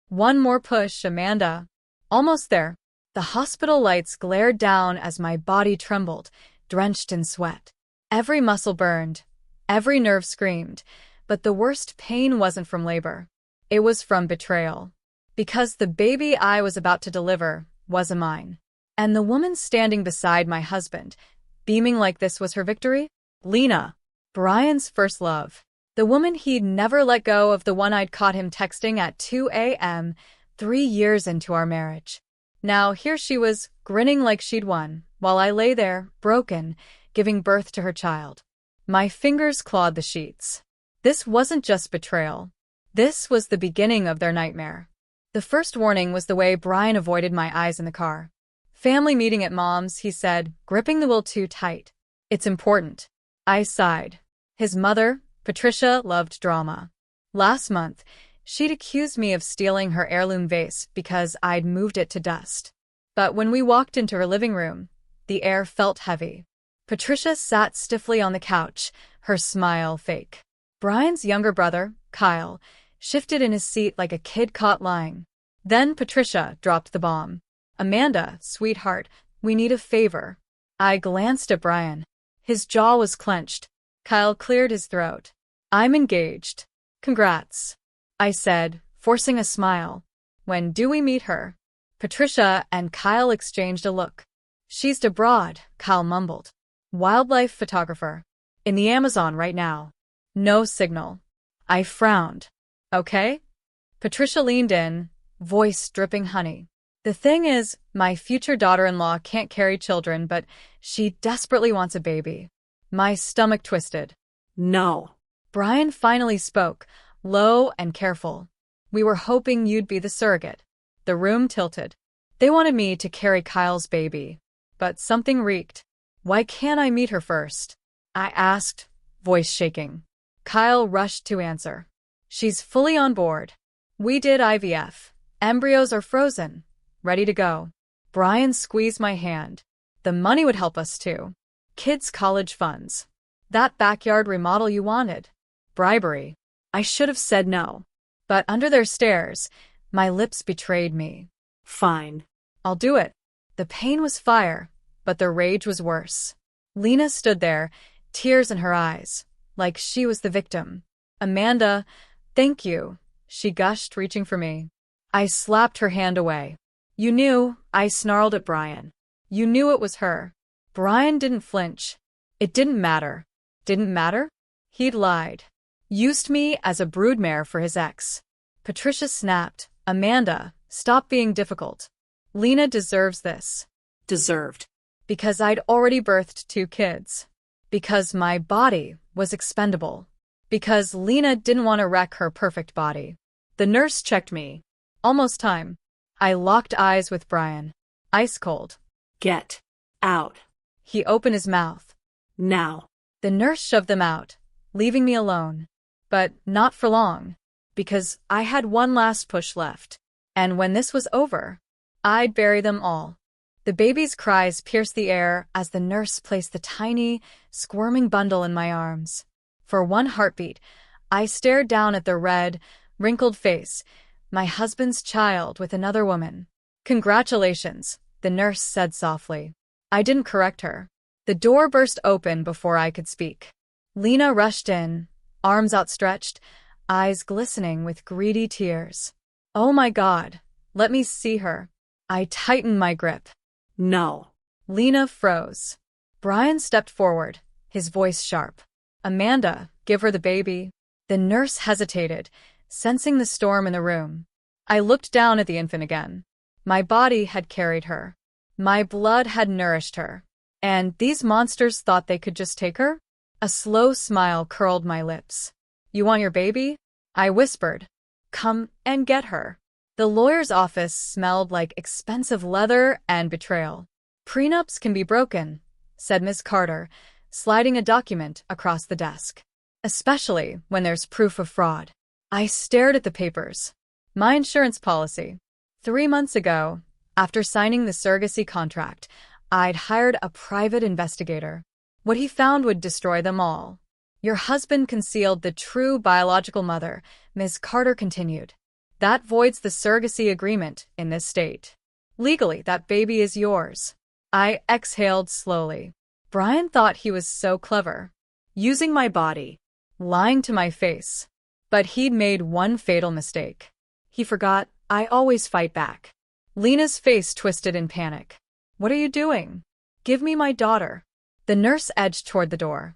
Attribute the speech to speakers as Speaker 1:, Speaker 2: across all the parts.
Speaker 1: One more push, Amanda. Almost there. The hospital lights glared down as my body trembled, drenched in sweat. Every muscle burned, every nerve screamed, but the worst pain wasn't from labor. It was from betrayal. Because the baby I was about to deliver wasn't mine. And the woman standing beside my husband, beaming like this was her victory? Lena, Brian's first love. The woman he'd never let go of, the one I'd caught him texting at 2 a.m. 3 years into our marriage. Now here she was, grinning like she'd won, while I lay there, broken, giving birth to her child. My fingers clawed the sheets. This wasn't just betrayal. This was the beginning of their nightmare. The first warning was the way Brian avoided my eyes in the car. Family meeting at Mom's, he said, gripping the wheel too tight. It's important. I sighed. His mother, Patricia, loved drama. Last month, she'd accused me of stealing her heirloom vase because I'd moved it to dust. But when we walked into her living room, the air felt heavy. Patricia sat stiffly on the couch, her smile fake. Brian's younger brother, Kyle, shifted in his seat like a kid caught lying. Then Patricia dropped the bomb. Amanda, sweetheart, we need a favor. I glanced at Brian. His jaw was clenched. Kyle cleared his throat. I'm engaged. Congrats, I said, forcing a smile. When do we meet her? Patricia and Kyle exchanged a look. She's abroad, Kyle mumbled. Wildlife photographer. In the Amazon right now. No signal. I frowned. Okay? Patricia leaned in, voice dripping honey. The thing is, my future daughter-in-law can't carry children, but she desperately wants a baby. My stomach twisted. No. Brian finally spoke, low and careful. We were hoping you'd be the surrogate. The room tilted. They wanted me to carry Kyle's baby. But something reeked. Why can't I meet her first? I asked, voice shaking. Kyle rushed to answer. She's fully on board. We did IVF. Embryos are frozen. Ready to go. Brian squeezed my hand. The money would help us too. Kids' college funds. That backyard remodel you wanted. Bribery. I should have said no. But under their stares, my lips betrayed me. Fine. I'll do it. The pain was fire, but the rage was worse. Lena stood there, tears in her eyes, like she was the victim. Amanda, thank you, she gushed, reaching for me. I slapped her hand away. You knew, I snarled at Brian. You knew it was her. Brian didn't flinch. It didn't matter. Didn't matter? He'd lied. Used me as a broodmare for his ex. Patricia snapped. Amanda, stop being difficult. Lena deserves this. Deserved. Because I'd already birthed 2 kids. Because my body was expendable. Because Lena didn't want to wreck her perfect body. The nurse checked me. Almost time. I locked eyes with Brian. Ice cold. Get out. He opened his mouth. Now. The nurse shoved them out, leaving me alone. But not for long, because I had one last push left. And when this was over, I'd bury them all. The baby's cries pierced the air as the nurse placed the tiny, squirming bundle in my arms. For one heartbeat, I stared down at the red, wrinkled face, my husband's child with another woman. Congratulations, the nurse said softly. I didn't correct her. The door burst open before I could speak. Lena rushed in, arms outstretched, eyes glistening with greedy tears. Oh my God, let me see her. I tightened my grip. No. Lena froze. Brian stepped forward, his voice sharp. Amanda, give her the baby. The nurse hesitated, sensing the storm in the room. I looked down at the infant again. My body had carried her. My blood had nourished her. And these monsters thought they could just take her? A slow smile curled my lips. You want your baby? I whispered. Come and get her. The lawyer's office smelled like expensive leather and betrayal. Prenups can be broken, said Miss Carter, sliding a document across the desk. Especially when there's proof of fraud. I stared at the papers. My insurance policy. 3 months ago, after signing the surrogacy contract, I'd hired a private investigator. What he found would destroy them all. Your husband concealed the true biological mother, Ms. Carter continued. That voids the surrogacy agreement in this state. Legally, that baby is yours. I exhaled slowly. Brian thought he was so clever. Using my body. Lying to my face. But he'd made one fatal mistake. He forgot I always fight back. Lena's face twisted in panic. What are you doing? Give me my daughter. The nurse edged toward the door.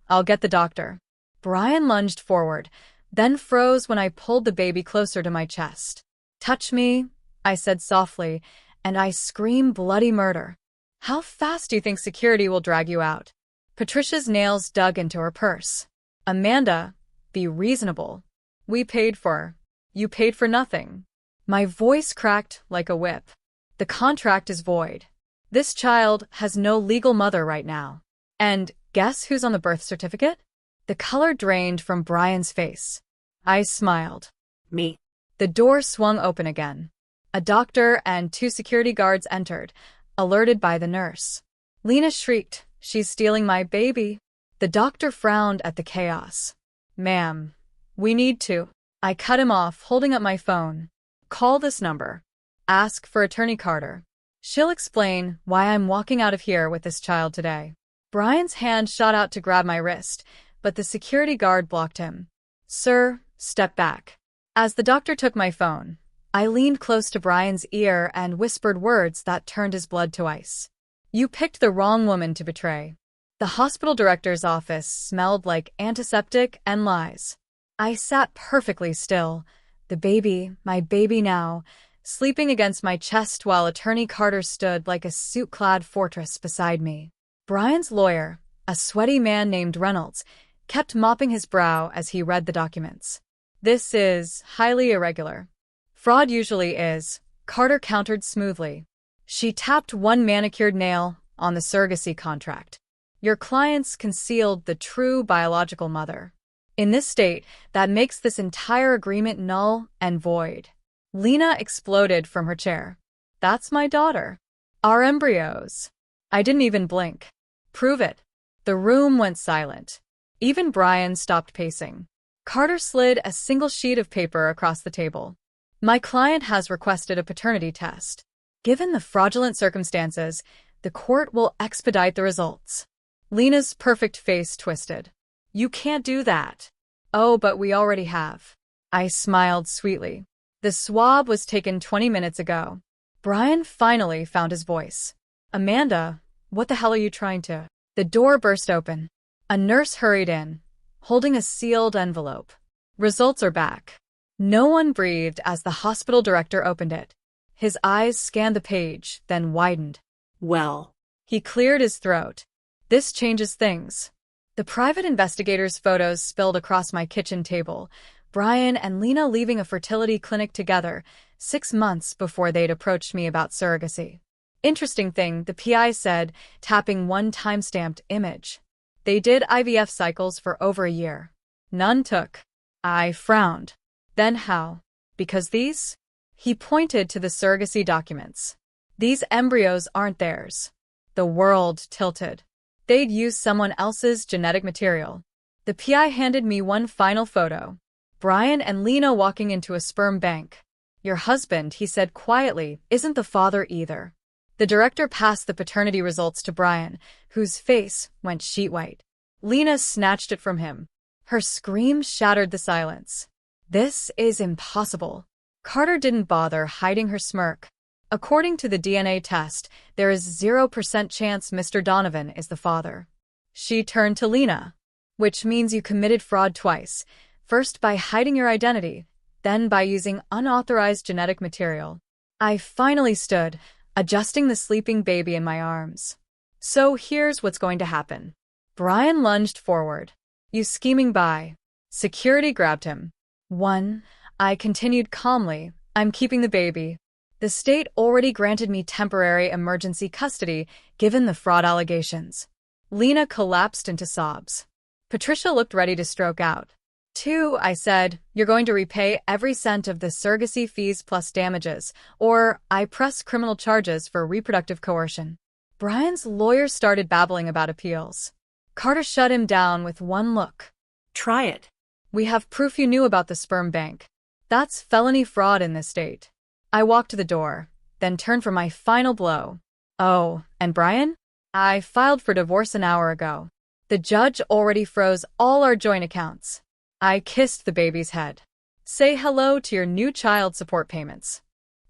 Speaker 1: I'll get the doctor. Brian lunged forward, then froze when I pulled the baby closer to my chest. Touch me, I said softly, and I screamed bloody murder. How fast do you think security will drag you out? Patricia's nails dug into her purse. Amanda, be reasonable. We paid for. You paid for nothing. My voice cracked like a whip. The contract is void. This child has no legal mother right now. And guess who's on the birth certificate? The color drained from Brian's face. I smiled.
Speaker 2: Me.
Speaker 1: The door swung open again. A doctor and 2 security guards entered, alerted by the nurse. Lena shrieked, "She's stealing my baby." The doctor frowned at the chaos. Ma'am, we need to. I cut him off, holding up my phone. Call this number. Ask for Attorney Carter. She'll explain why I'm walking out of here with this child today. Brian's hand shot out to grab my wrist, but the security guard blocked him. Sir, step back. As the doctor took my phone, I leaned close to Brian's ear and whispered words that turned his blood to ice. You picked the wrong woman to betray. The hospital director's office smelled like antiseptic and lies. I sat perfectly still, the baby, my baby now, sleeping against my chest while Attorney Carter stood like a suit-clad fortress beside me. Brian's lawyer, a sweaty man named Reynolds, kept mopping his brow as he read the documents. This is highly irregular. Fraud usually is, Carter countered smoothly. She tapped one manicured nail on the surrogacy contract. Your clients concealed the true biological mother. In this state, that makes this entire agreement null and void. Lena exploded from her chair. That's my daughter. Our embryos. I didn't even blink. Prove it. The room went silent. Even Brian stopped pacing. Carter slid a single sheet of paper across the table. My client has requested a paternity test. Given the fraudulent circumstances, the court will expedite the results. Lena's perfect face twisted. You can't do that. Oh, but we already have. I smiled sweetly. The swab was taken 20 minutes ago. Brian finally found his voice. Amanda, what the hell are you trying to? The door burst open. A nurse hurried in, holding a sealed envelope. Results are back. No one breathed as the hospital director opened it. His eyes scanned the page, then widened.
Speaker 2: Well.
Speaker 1: He cleared his throat. This changes things. The private investigator's photos spilled across my kitchen table, Brian and Lena leaving a fertility clinic together 6 months before they'd approached me about surrogacy. Interesting thing, the PI said, tapping one time-stamped image. They did IVF cycles for over a year. None took. I frowned. Then how? Because these? He pointed to the surrogacy documents. These embryos aren't theirs. The world tilted. They'd used someone else's genetic material. The PI handed me one final photo. Brian and Lena walking into a sperm bank. Your husband, he said quietly, isn't the father either. The director passed the paternity results to Brian, whose face went sheet white. Lena snatched it from him. Her scream shattered the silence. This is impossible. Carter didn't bother hiding her smirk. According to the DNA test, there is 0% chance Mr. Donovan is the father. She turned to Lena. Which means you committed fraud twice, first by hiding your identity, then by using unauthorized genetic material. I finally stood, adjusting the sleeping baby in my arms. So here's what's going to happen. Brian lunged forward. You scheming by. Security grabbed him. 1. I continued calmly. I'm keeping the baby. The state already granted me temporary emergency custody given the fraud allegations. Lena collapsed into sobs. Patricia looked ready to stroke out. 2, I said, you're going to repay every cent of the surrogacy fees plus damages, or I press criminal charges for reproductive coercion. Brian's lawyer started babbling about appeals. Carter shut him down with one look.
Speaker 2: Try it.
Speaker 1: We have proof you knew about the sperm bank. That's felony fraud in this state. I walked to the door, then turned for my final blow. Oh, and Brian? I filed for divorce an hour ago. The judge already froze all our joint accounts. I kissed the baby's head. Say hello to your new child support payments.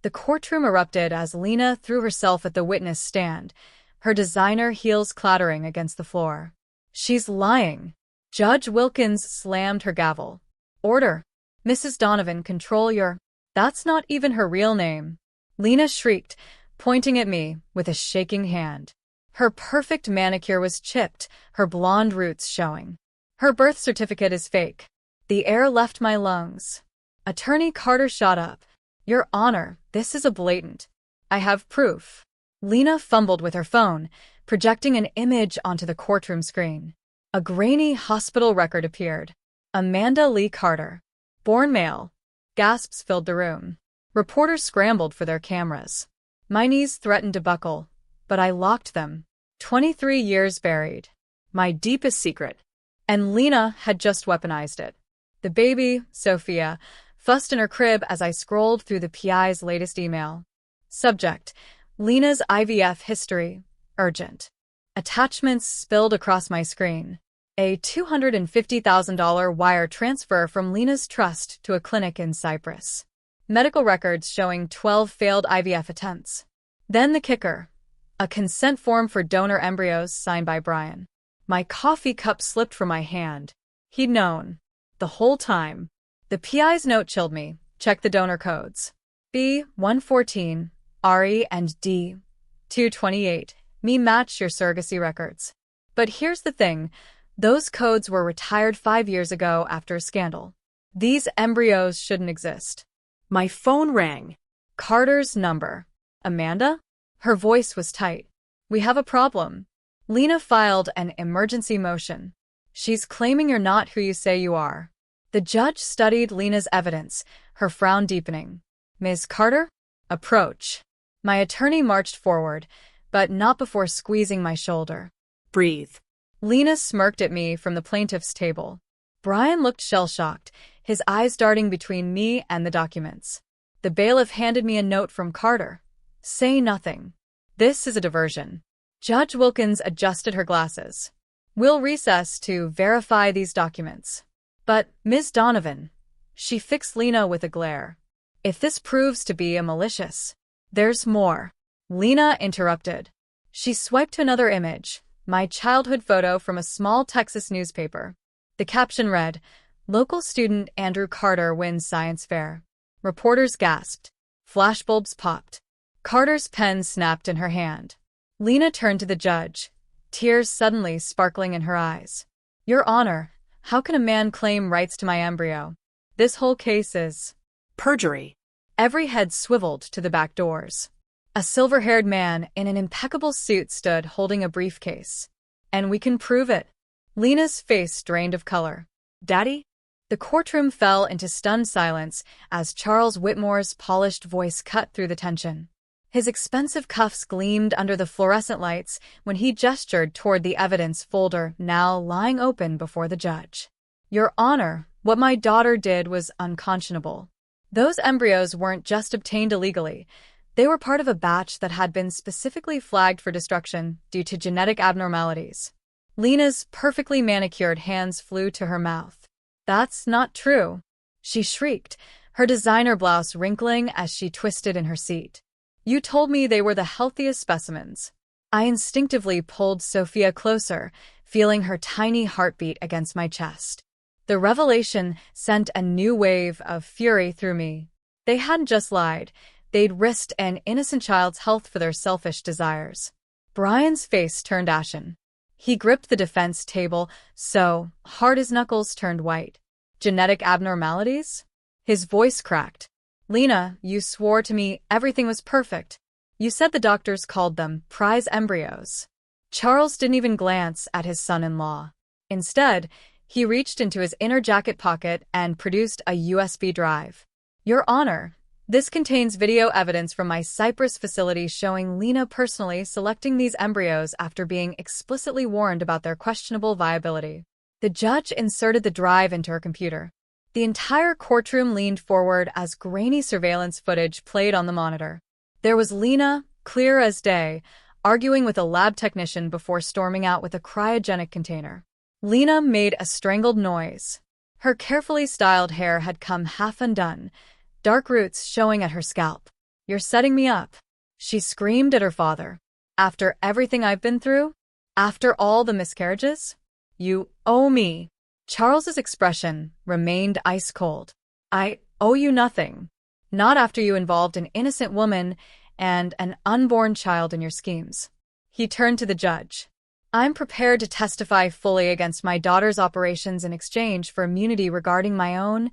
Speaker 1: The courtroom erupted as Lena threw herself at the witness stand, her designer heels clattering against the floor. She's lying. Judge Wilkins slammed her gavel. Order. Mrs. Donovan, control your... That's not even her real name. Lena shrieked, pointing at me with a shaking hand. Her perfect manicure was chipped, her blonde roots showing. Her birth certificate is fake. The air left my lungs. Attorney Carter shot up. Your Honor, this is a blatant. I have proof. Lena fumbled with her phone, projecting an image onto the courtroom screen. A grainy hospital record appeared. Amanda Lee Carter. Born male. Gasps filled the room. Reporters scrambled for their cameras. My knees threatened to buckle, but I locked them. 23 years buried. My deepest secret. And Lena had just weaponized it. The baby, Sophia, fussed in her crib as I scrolled through the PI's latest email. Subject: Lena's IVF history. Urgent. Attachments spilled across my screen. A $250,000 wire transfer from Lena's trust to a clinic in Cyprus. Medical records showing 12 failed IVF attempts. Then the kicker. A consent form for donor embryos signed by Brian. My coffee cup slipped from my hand. He'd known. The whole time. The PI's note chilled me. Check the donor codes. B-114, RE and D-228. Me match your surrogacy records. But here's the thing. Those codes were retired 5 years ago after a scandal. These embryos shouldn't exist.
Speaker 2: My phone rang.
Speaker 1: Carter's number. Amanda? Her voice was tight. We have a problem. Lena filed an emergency motion. She's claiming you're not who you say you are. The judge studied Lena's evidence, her frown deepening. Ms. Carter? Approach. My attorney marched forward, but not before squeezing my shoulder.
Speaker 2: Breathe.
Speaker 1: Lena smirked at me from the plaintiff's table. Brian looked shell-shocked, his eyes darting between me and the documents. The bailiff handed me a note from Carter. Say nothing. This is a diversion. Judge Wilkins adjusted her glasses. We'll recess to verify these documents. But, Ms. Donovan, she fixed Lena with a glare. If this proves to be a malicious, there's more. Lena interrupted. She swiped to another image, my childhood photo from a small Texas newspaper. The caption read, Local student Andrew Carter wins science fair. Reporters gasped. Flashbulbs popped. Carter's pen snapped in her hand. Lena turned to the judge, tears suddenly sparkling in her eyes. Your Honor, how can a man claim rights to my embryo? This whole case is
Speaker 2: perjury.
Speaker 1: Every head swiveled to the back doors. A silver-haired man in an impeccable suit stood holding a briefcase. And we can prove it. Lena's face drained of color. Daddy? The courtroom fell into stunned silence as Charles Whitmore's polished voice cut through the tension. His expensive cuffs gleamed under the fluorescent lights when he gestured toward the evidence folder now lying open before the judge. Your Honor, what my daughter did was unconscionable. Those embryos weren't just obtained illegally. They were part of a batch that had been specifically flagged for destruction due to genetic abnormalities. Lena's perfectly manicured hands flew to her mouth. That's not true. She shrieked, her designer blouse wrinkling as she twisted in her seat. You told me they were the healthiest specimens. I instinctively pulled Sophia closer, feeling her tiny heartbeat against my chest. The revelation sent a new wave of fury through me. They hadn't just lied. They'd risked an innocent child's health for their selfish desires. Brian's face turned ashen. He gripped the defense table so hard his knuckles turned white. Genetic abnormalities? His voice cracked. Lena, you swore to me everything was perfect. You said the doctors called them prize embryos. Charles didn't even glance at his son-in-law. Instead, he reached into his inner jacket pocket and produced a USB drive. Your Honor, this contains video evidence from my Cyprus facility showing Lena personally selecting these embryos after being explicitly warned about their questionable viability. The judge inserted the drive into her computer. The entire courtroom leaned forward as grainy surveillance footage played on the monitor. There was Lena, clear as day, arguing with a lab technician before storming out with a cryogenic container. Lena made a strangled noise. Her carefully styled hair had come half undone, dark roots showing at her scalp. "You're setting me up," she screamed at her father. "After everything I've been through? After all the miscarriages? You owe me." Charles's expression remained ice cold. "I owe you nothing. Not after you involved an innocent woman and an unborn child in your schemes." He turned to the judge. "I'm prepared to testify fully against my daughter's operations in exchange for immunity regarding my own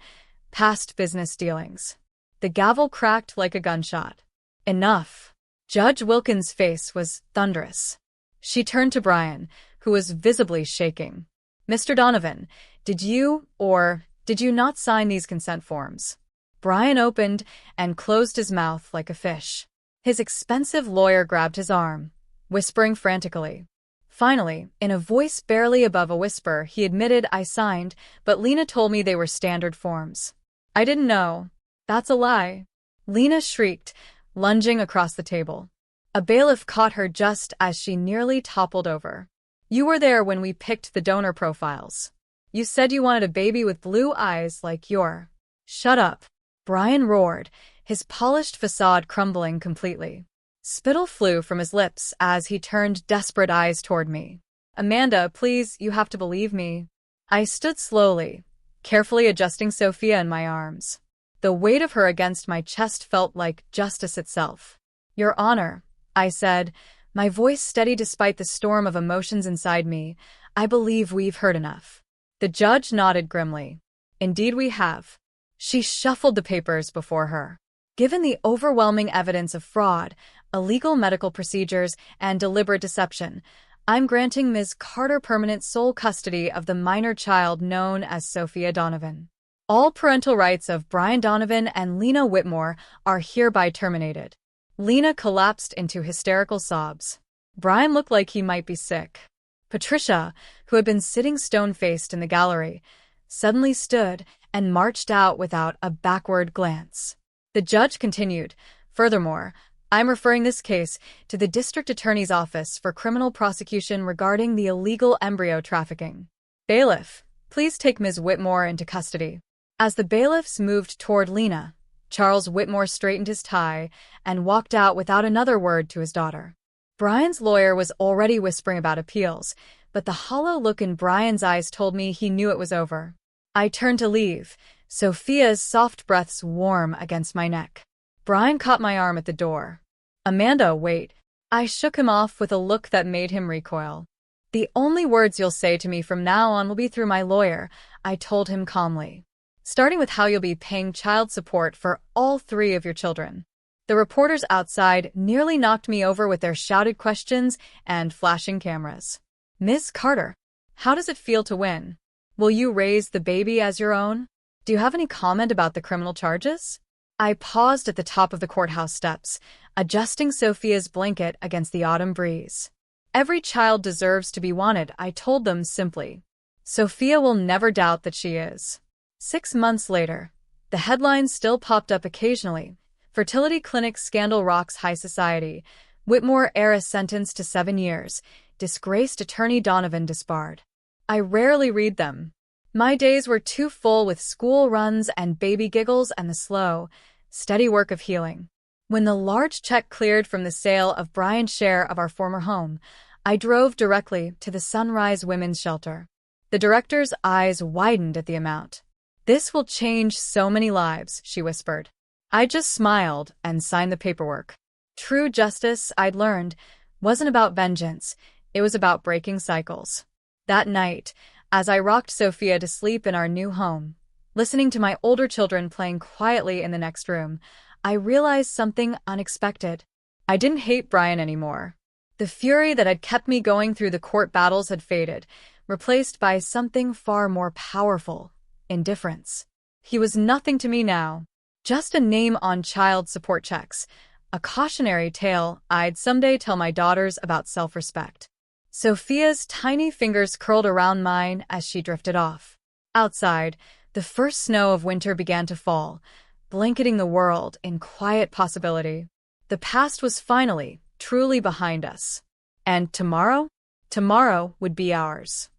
Speaker 1: past business dealings." The gavel cracked like a gunshot. "Enough." Judge Wilkins' face was thunderous. She turned to Brian, who was visibly shaking. "Mr. Donovan, did you or did you not sign these consent forms?" Brian opened and closed his mouth like a fish. His expensive lawyer grabbed his arm, whispering frantically. Finally, in a voice barely above a whisper, he admitted, "I signed, but Lena told me they were standard forms." "I didn't know." "That's a lie." Lena shrieked, lunging across the table. A bailiff caught her just as she nearly toppled over. "You were there when we picked the donor profiles. You said you wanted a baby with blue eyes like your—" "Shut up," Brian roared, his polished facade crumbling completely. Spittle flew from his lips as he turned desperate eyes toward me. "Amanda, please, you have to believe me." I stood slowly, carefully adjusting Sophia in my arms. The weight of her against my chest felt like justice itself. "Your Honor," I said, my voice steady despite the storm of emotions inside me, "I believe we've heard enough." The judge nodded grimly. "Indeed we have." She shuffled the papers before her. "Given the overwhelming evidence of fraud, illegal medical procedures, and deliberate deception, I'm granting Ms. Carter permanent sole custody of the minor child known as Sophia Donovan. All parental rights of Brian Donovan and Lena Whitmore are hereby terminated." Lena collapsed into hysterical sobs. Brian looked like he might be sick. Patricia, who had been sitting stone-faced in the gallery, suddenly stood and marched out without a backward glance. The judge continued, "Furthermore, I'm referring this case to the District Attorney's Office for criminal prosecution regarding the illegal embryo trafficking. Bailiff, please take Ms. Whitmore into custody." As the bailiffs moved toward Lena, Charles Whitmore straightened his tie and walked out without another word to his daughter. Brian's lawyer was already whispering about appeals, but the hollow look in Brian's eyes told me he knew it was over. I turned to leave, Sophia's soft breaths warm against my neck. Brian caught my arm at the door. "Amanda, wait." I shook him off with a look that made him recoil. "The only words you'll say to me from now on will be through my lawyer," I told him calmly. "Starting with how you'll be paying child support for all 3 of your children." The reporters outside nearly knocked me over with their shouted questions and flashing cameras. "Ms. Carter, how does it feel to win? Will you raise the baby as your own? Do you have any comment about the criminal charges?" I paused at the top of the courthouse steps, adjusting Sophia's blanket against the autumn breeze. "Every child deserves to be wanted," I told them simply. "Sophia will never doubt that she is." 6 months later, the headlines still popped up occasionally. Fertility clinic scandal rocks high society. Whitmore heiress sentenced to 7 years. Disgraced attorney Donovan disbarred. I rarely read them. My days were too full with school runs and baby giggles and the slow, steady work of healing. When the large check cleared from the sale of Brian's share of our former home, I drove directly to the Sunrise Women's Shelter. The director's eyes widened at the amount. "This will change so many lives," she whispered. I just smiled and signed the paperwork. True justice, I'd learned, wasn't about vengeance. It was about breaking cycles. That night, as I rocked Sophia to sleep in our new home, listening to my older children playing quietly in the next room, I realized something unexpected. I didn't hate Brian anymore. The fury that had kept me going through the court battles had faded, replaced by something far more powerful: indifference. He was nothing to me now. Just a name on child support checks, a cautionary tale I'd someday tell my daughters about self-respect. Sophia's tiny fingers curled around mine as she drifted off. Outside, The first snow of winter began to fall, blanketing the world in quiet possibility. The past was finally, truly behind us. And tomorrow? Tomorrow would be ours.